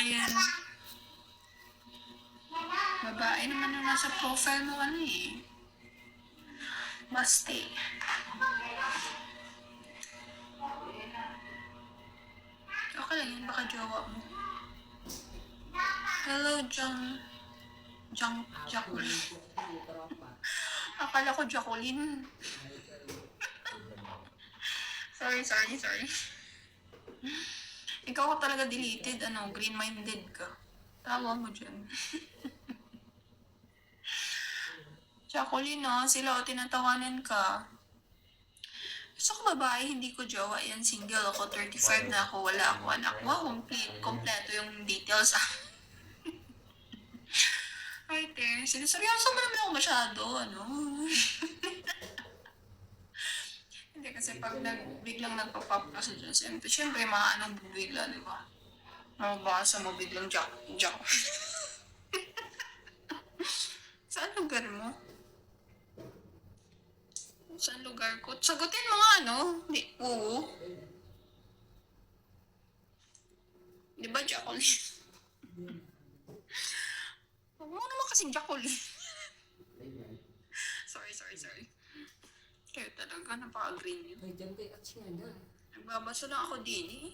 yan. Babae naman yung nasa profile mo eh. Basti. Okay lang yan, baka jowa mo. Hello, Jacqueline. Akala ko Jacqueline. Sorry. Ikaw ka talaga deleted, green-minded ka. Tawa mo dyan. Jacqueline, sila tinatawanan ka. Gusto ko babae, hindi ko jowa. Yan, single ako, 35 na ako, wala ako anak. Wow, kompleto yung details. Right there. Seryoso mo naman ako masyado, Hindi kasi pag biglang nagpa-pop kasi dyan, siyempre maanong bigla, di ba? Mabasa mo biglang Jack. Saan lugar mo? Saan lugar ko? Sagutin mo nga, Di, oo. Di ba, Jacqueline? Huwag mo naman kasing Jacqueline. Sorry. Kayo talaga, napaka-green yun. Nagbabasa lang ako din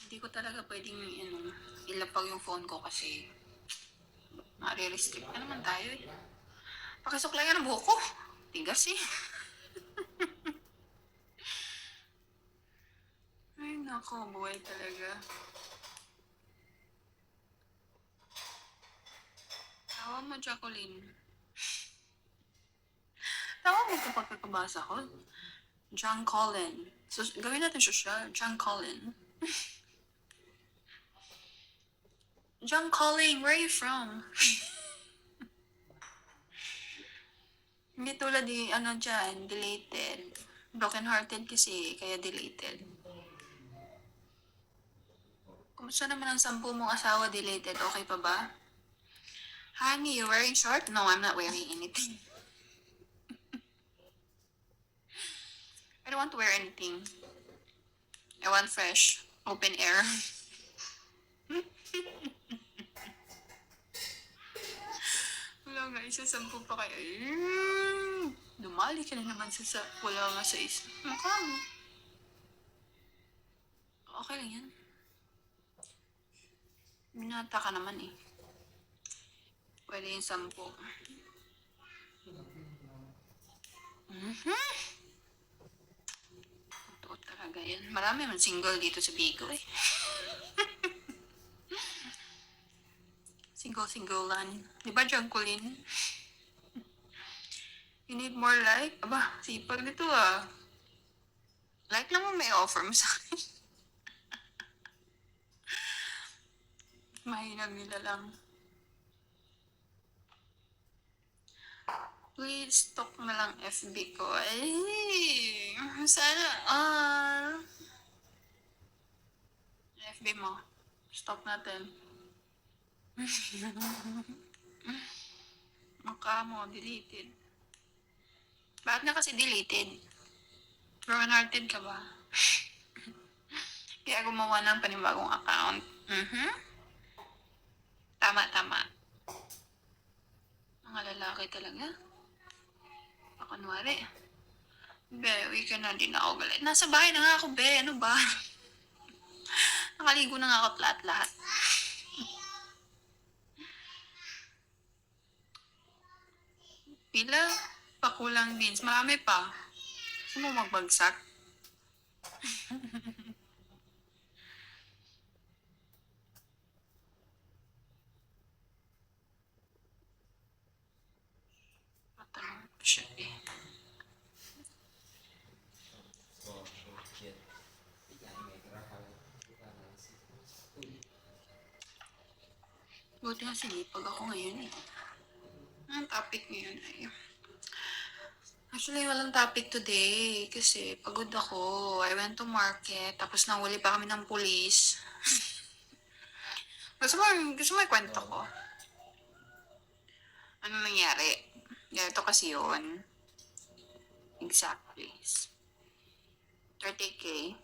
Hindi ko talaga pwedeng ilapag yung phone ko kasi nare-restrict na naman tayo Pakisuklayan ang buhok ko. Tigas Ay nako, buhay talaga. Tawa mo, Jacqueline. Tawa mo kapag kakabasa ko. John Colin. So, gawin natin siya. John Colin. John Colin, where are you from? Hindi tulad dyan, deleted. Broken hearted kasi, kaya deleted. Kumusta naman ang 10 mong asawa deleted? Okay pa ba? Honey, you wearing short? No, I'm not wearing anything. I don't want to wear anything. I want fresh, open air. Wala nga, 10 pa kayo. Dumali ka na naman sa wala nga sa isa. Mukha mo. Okay lang yan. Binata ka naman Pwede yung 10. Totoo talaga yan. Marami man single dito sa Bigo Single-singlean. Di ba, Jungkulin? You need more like? Aba, sipag nito Like lang mo may offer mo sa akin. Mahinag nila lang. Please stalk na lang FB ko. Ay, sana, FB mo. Stalk natin. Mukha mo, deleted. Bakit na kasi deleted? Broken-hearted ka ba? Kaya gumawa ng panibagong account. Tama. Mga lalaki talaga. Kunwari. Be, uwi ka na, di na ako galit. Nasa bahay na nga ako, be. Ano ba? Nakaligo na nga ako lahat. Pila? Pakulang beans. Marami pa. Gusto mo magbagsak? Matanong pa siya Buti nga sinipag ako ngayon Ang topic ngayon ay... Actually, walang topic today kasi pagod ako. I went to market, tapos nahuli pa kami ng pulis. gusto mo ikwento ko? Ano nangyari? Ganito kasi yun. Exact place. 30K.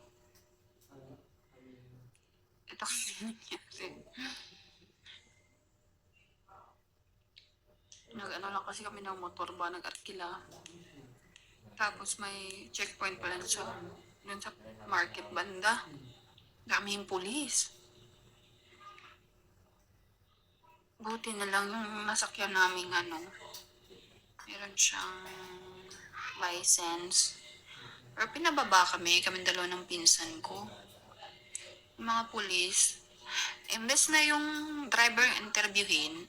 nag-ano lang kasi kami ng motor ba, nag-arkila. Tapos may checkpoint pala dun sa market banda. Daming pulis. Buti na lang yung nasakyan namin meron siyang license. Pero pinababa kami dalawa ng pinsan ko. Yung mga pulis, imbes na yung driver yung interviewin,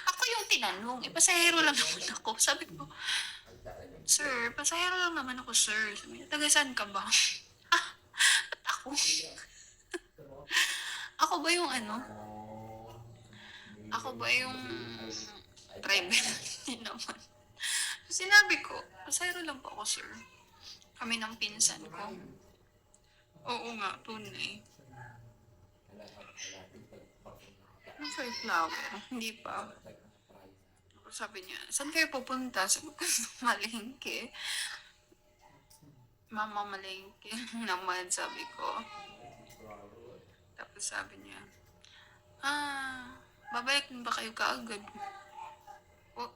ako yung tinanong. Pasahero lang naman ako. Sabi ko, sir, pasahero lang naman ako, sir. Sabi niya, taga saan ka ba? Ah, ba't ako? Ako ba yung Ako ba yung driver? Hindi naman. Sinabi ko, pasahero lang po ako, sir. Kami ng pinsan ko. Oo nga, tunay. Ano kayo flower? Hindi pa. Sabi niya, saan kayo pupunta? Sabi ko, malengke. Mama, malengke naman, sabi ko. Tapos sabi niya, babalik ba kayo kaagad? O,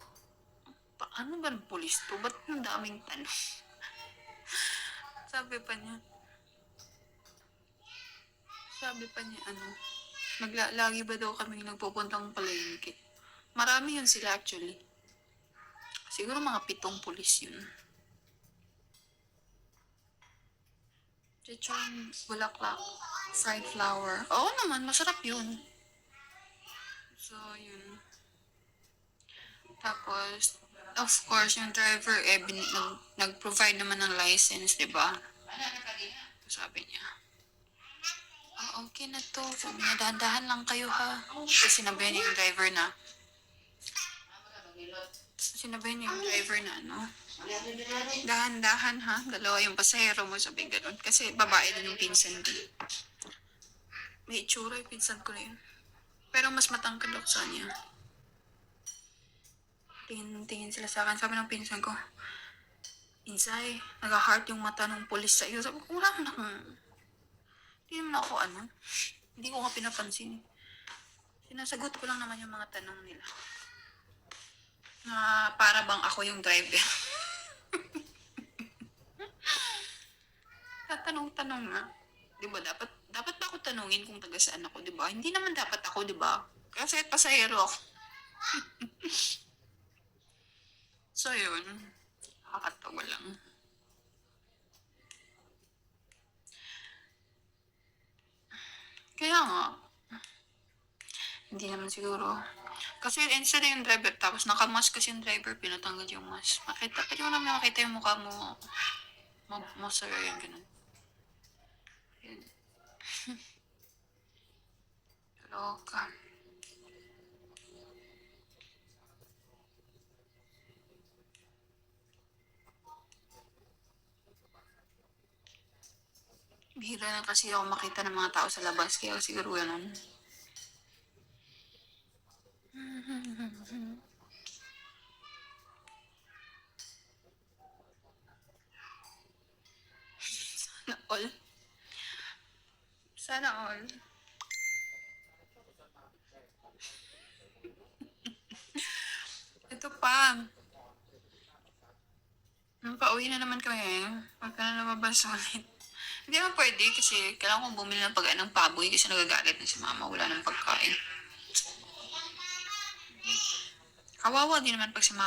paano ba ng pulis to? Ba't ang daming tanong? Sabi pa niya, lagi ba daw kami nagpupuntang palengke? Marami yun sila actually. Siguro mga 7 pulis yun. Chichon, bulaklak, fried flower. Oo naman, masarap yun. So, yun. Tapos, of course, yung driver, nag-provide naman ng license, di ba? Sabi niya, okay na to. Sabi niya, dahan-dahan lang kayo ha. Kasi sinabihan niya yung driver na, dahan-dahan ha. Dalawa yung pasahero mo, sabi ganun. Kasi babae din yung pinsan ko. May itsura yung pinsan ko na yun. Pero mas matangkad ako sa niya. Tingin sila sa akin. Sabi ng pinsan ko, Insay, nag-heart yung mata ng pulis sa iyo. Sabi ko, wala naman akong, hindi naman ako hindi ko nga pinapansin. Sinasagot ko lang naman yung mga tanong nila. Na para bang ako yung driver. Tatanong-tanong nga. Di ba, dapat ba ako tanungin kung taga saan ako, di ba? Hindi naman dapat ako, di ba? Kasi pasahero ako. So, yun. Nakakatawa lang. Kaya nga, hindi naman siguro. Kasi instead yung driver, tapos naka-mask kasi yung driver, pinatanggal yung mask. Pwede mo naman makita yung mukha mo sir, yung ganun. Yun. Loka. Bihira lang kasi ako makita ng mga tao sa labas, kaya siguro ganun. Sana all. Sana all. Ito pa. Pauwi na naman kami. Pagka na lumabas ulit. Hindi naman pwede kasi kailangan kong bumili ng pagkain ng paboy kasi nagagalit na si mama. Wala ng pagkain. Kawawa din naman pag si mama